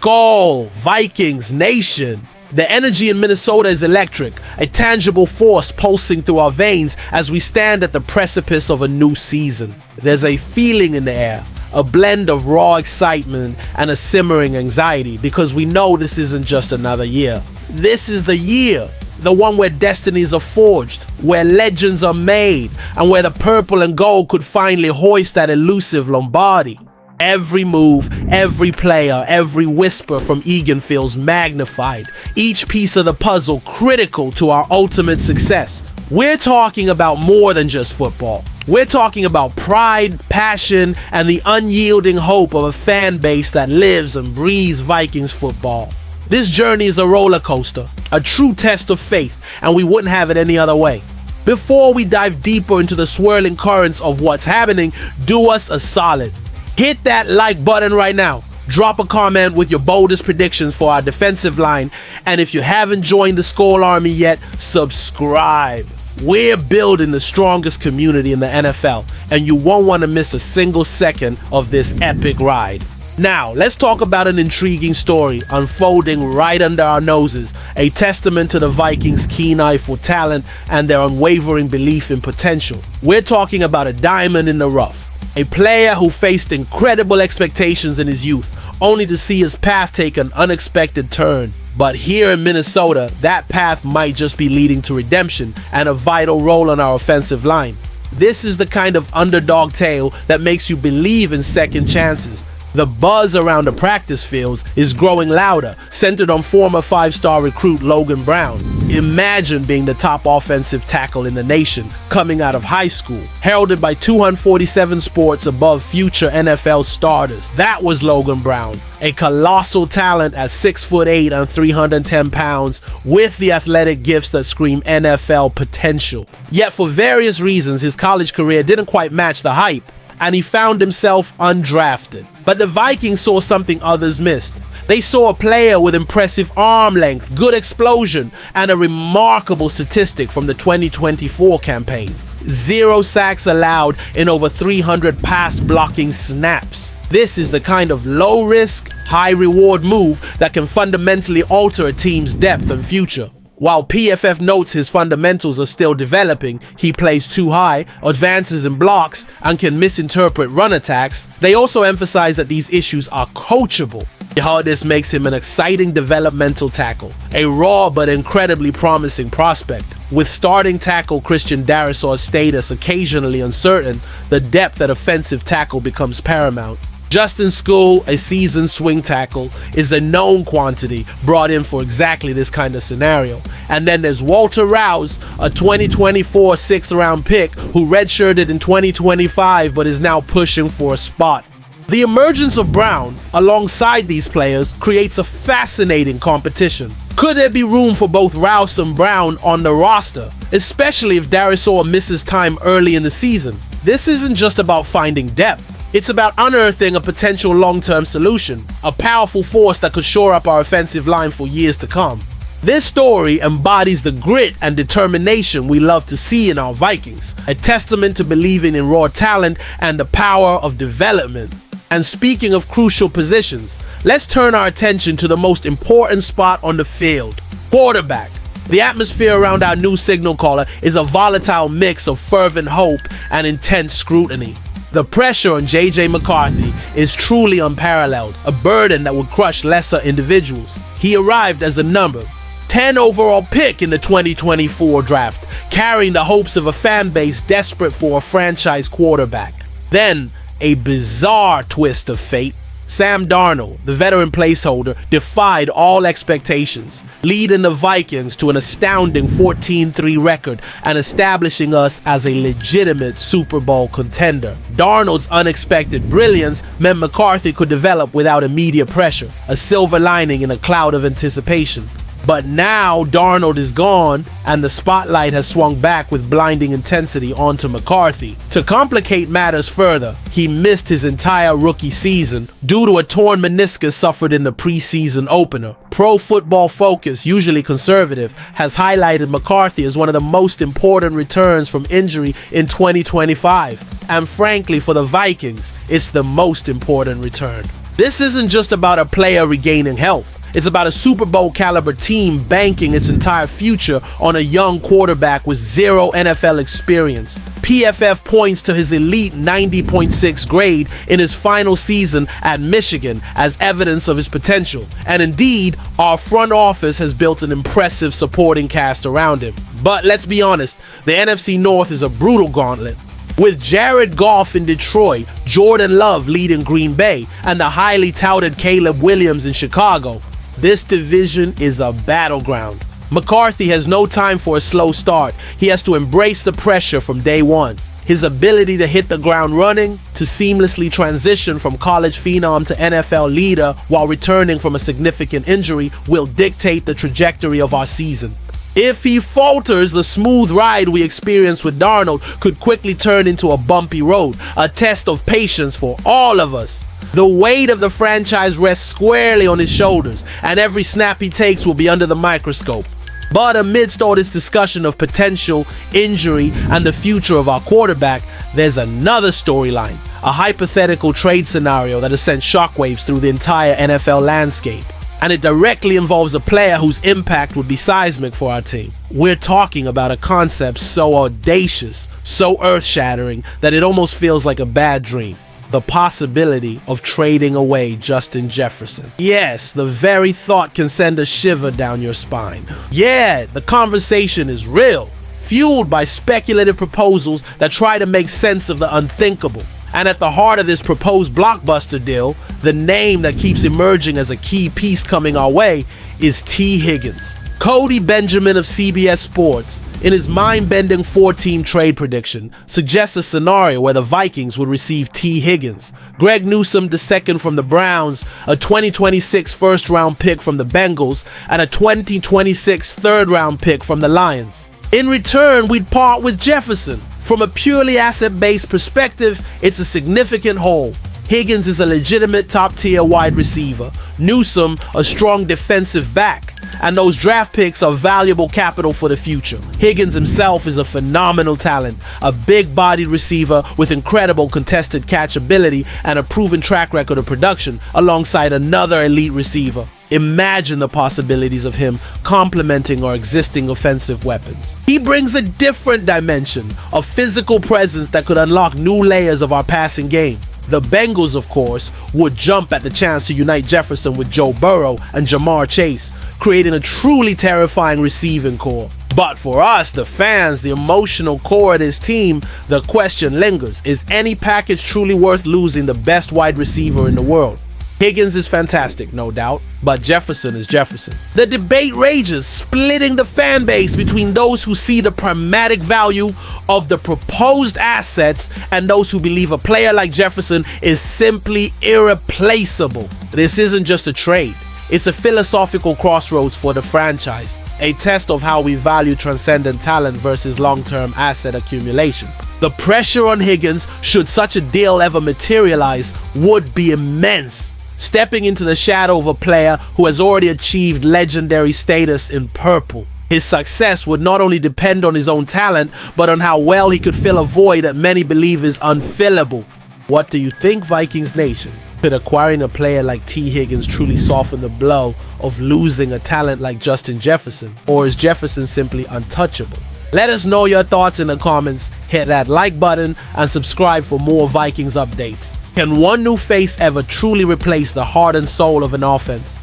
Skol, Vikings Nation! The energy in Minnesota is electric, a tangible force pulsing through our veins as we stand at the precipice of a new season. There's a feeling in the air, a blend of raw excitement and a simmering anxiety, because we know this isn't just another year. This is the year, the one where destinies are forged, where legends are made, and where the purple and gold could finally hoist that elusive Lombardi. Every move, every player, every whisper from Egan feels magnified, each piece of the puzzle critical to our ultimate success. We're talking about more than just football. We're talking about pride, passion, and the unyielding hope of a fan base that lives and breathes Vikings football. This journey is a roller coaster, a true test of faith, and we wouldn't have it any other way. Before we dive deeper into the swirling currents of what's happening, do us a solid. Hit that like button right now. Drop a comment with your boldest predictions for our defensive line. And if you haven't joined the Skol Army yet, subscribe. We're building the strongest community in the NFL, and you won't want to miss a single second of this epic ride. Now, let's talk about an intriguing story unfolding right under our noses, a testament to the Vikings' keen eye for talent and their unwavering belief in potential. We're talking about a diamond in the rough. A player who faced incredible expectations in his youth, only to see his path take an unexpected turn. But here in Minnesota, that path might just be leading to redemption and a vital role on our offensive line. This is the kind of underdog tale that makes you believe in second chances. The buzz around the practice fields is growing louder, centered on former five-star recruit Logan Brown. Imagine being the top offensive tackle in the nation coming out of high school, heralded by 247 sports above future NFL starters. That was Logan Brown, a colossal talent at 6'8" and 310 pounds, with the athletic gifts that scream NFL potential. Yet for various reasons, his college career didn't quite match the hype, and he found himself undrafted. But the Vikings saw something others missed. They saw a player with impressive arm length, good explosion, and a remarkable statistic from the 2024 campaign. 0 sacks allowed in over 300 pass blocking snaps. This is the kind of low-risk, high-reward move that can fundamentally alter a team's depth and future. While PFF notes his fundamentals are still developing, he plays too high, advances in blocks, and can misinterpret run attacks, they also emphasize that these issues are coachable. How this makes him an exciting developmental tackle, a raw but incredibly promising prospect. With starting tackle Christian Darrisaw's status occasionally uncertain, the depth at offensive tackle becomes paramount. Justin Skol, a seasoned swing tackle, is a known quantity brought in for exactly this kind of scenario. And then there's Walter Rouse, a 2024 6th-round pick who redshirted in 2025 but is now pushing for a spot. The emergence of Brown alongside these players creates a fascinating competition. Could there be room for both Rouse and Brown on the roster, especially if Darrisaw misses time early in the season? This isn't just about finding depth. It's about unearthing a potential long-term solution, a powerful force that could shore up our offensive line for years to come. This story embodies the grit and determination we love to see in our Vikings, a testament to believing in raw talent and the power of development. And speaking of crucial positions, let's turn our attention to the most important spot on the field: quarterback. The atmosphere around our new signal caller is a volatile mix of fervent hope and intense scrutiny. The pressure on J.J. McCarthy is truly unparalleled, a burden that would crush lesser individuals. He arrived as the number 10 overall pick in the 2024 draft, carrying the hopes of a fan base desperate for a franchise quarterback. Then, a bizarre twist of fate. Sam Darnold, the veteran placeholder, defied all expectations, leading the Vikings to an astounding 14-3 record and establishing us as a legitimate Super Bowl contender. Darnold's unexpected brilliance meant McCarthy could develop without immediate pressure, a silver lining in a cloud of anticipation. But now Darnold is gone, and the spotlight has swung back with blinding intensity onto McCarthy. To complicate matters further, he missed his entire rookie season due to a torn meniscus suffered in the preseason opener. Pro Football Focus, usually conservative, has highlighted McCarthy as one of the most important returns from injury in 2025. And frankly, for the Vikings, it's the most important return. This isn't just about a player regaining health. It's about a Super Bowl caliber team banking its entire future on a young quarterback with zero NFL experience. PFF points to his elite 90.6 grade in his final season at Michigan as evidence of his potential. And indeed, our front office has built an impressive supporting cast around him. But let's be honest, the NFC North is a brutal gauntlet. With Jared Goff in Detroit, Jordan Love leading Green Bay, and the highly touted Caleb Williams in Chicago, this division is a battleground. McCarthy has no time for a slow start. He has to embrace the pressure from day one. His ability to hit the ground running, to seamlessly transition from college phenom to NFL leader while returning from a significant injury will dictate the trajectory of our season. If he falters, the smooth ride we experienced with Darnold could quickly turn into a bumpy road, a test of patience for all of us. The weight of the franchise rests squarely on his shoulders, and every snap he takes will be under the microscope. But amidst all this discussion of potential, injury, and the future of our quarterback, there's another storyline, a hypothetical trade scenario that has sent shockwaves through the entire NFL landscape. And it directly involves a player whose impact would be seismic for our team. We're talking about a concept so audacious, so earth-shattering, that it almost feels like a bad dream. The possibility of trading away Justin Jefferson. Yes, the very thought can send a shiver down your spine. Yeah, the conversation is real, fueled by speculative proposals that try to make sense of the unthinkable. And at the heart of this proposed blockbuster deal, the name that keeps emerging as a key piece coming our way is T. Higgins. Cody Benjamin of CBS Sports, in his mind-bending 4-team trade prediction, suggests a scenario where the Vikings would receive T. Higgins, Greg Newsome II from the Browns, a 2026 first-round pick from the Bengals, and a 2026 third-round pick from the Lions. In return, we'd part with Jefferson. From a purely asset-based perspective, it's a significant haul. Higgins is a legitimate top-tier wide receiver, Newsome a strong defensive back, and those draft picks are valuable capital for the future. Higgins himself is a phenomenal talent, a big-bodied receiver with incredible contested catch ability and a proven track record of production alongside another elite receiver. Imagine the possibilities of him complementing our existing offensive weapons. He brings a different dimension of physical presence that could unlock new layers of our passing game. The Bengals, of course, would jump at the chance to unite Jefferson with Joe Burrow and Jamar Chase, creating a truly terrifying receiving core. But for us, the fans, the emotional core of this team, the question lingers, is any package truly worth losing the best wide receiver in the world? Higgins is fantastic, no doubt, but Jefferson is Jefferson. The debate rages, splitting the fan base between those who see the pragmatic value of the proposed assets and those who believe a player like Jefferson is simply irreplaceable. This isn't just a trade, it's a philosophical crossroads for the franchise, a test of how we value transcendent talent versus long-term asset accumulation. The pressure on Higgins, should such a deal ever materialize, would be immense. Stepping into the shadow of a player who has already achieved legendary status in purple. His success would not only depend on his own talent, but on how well he could fill a void that many believe is unfillable. What do you think, Vikings Nation? Could acquiring a player like T. Higgins truly soften the blow of losing a talent like Justin Jefferson? Or is Jefferson simply untouchable? Let us know your thoughts in the comments, hit that like button, and subscribe for more Vikings updates. Can one new face ever truly replace the heart and soul of an offense?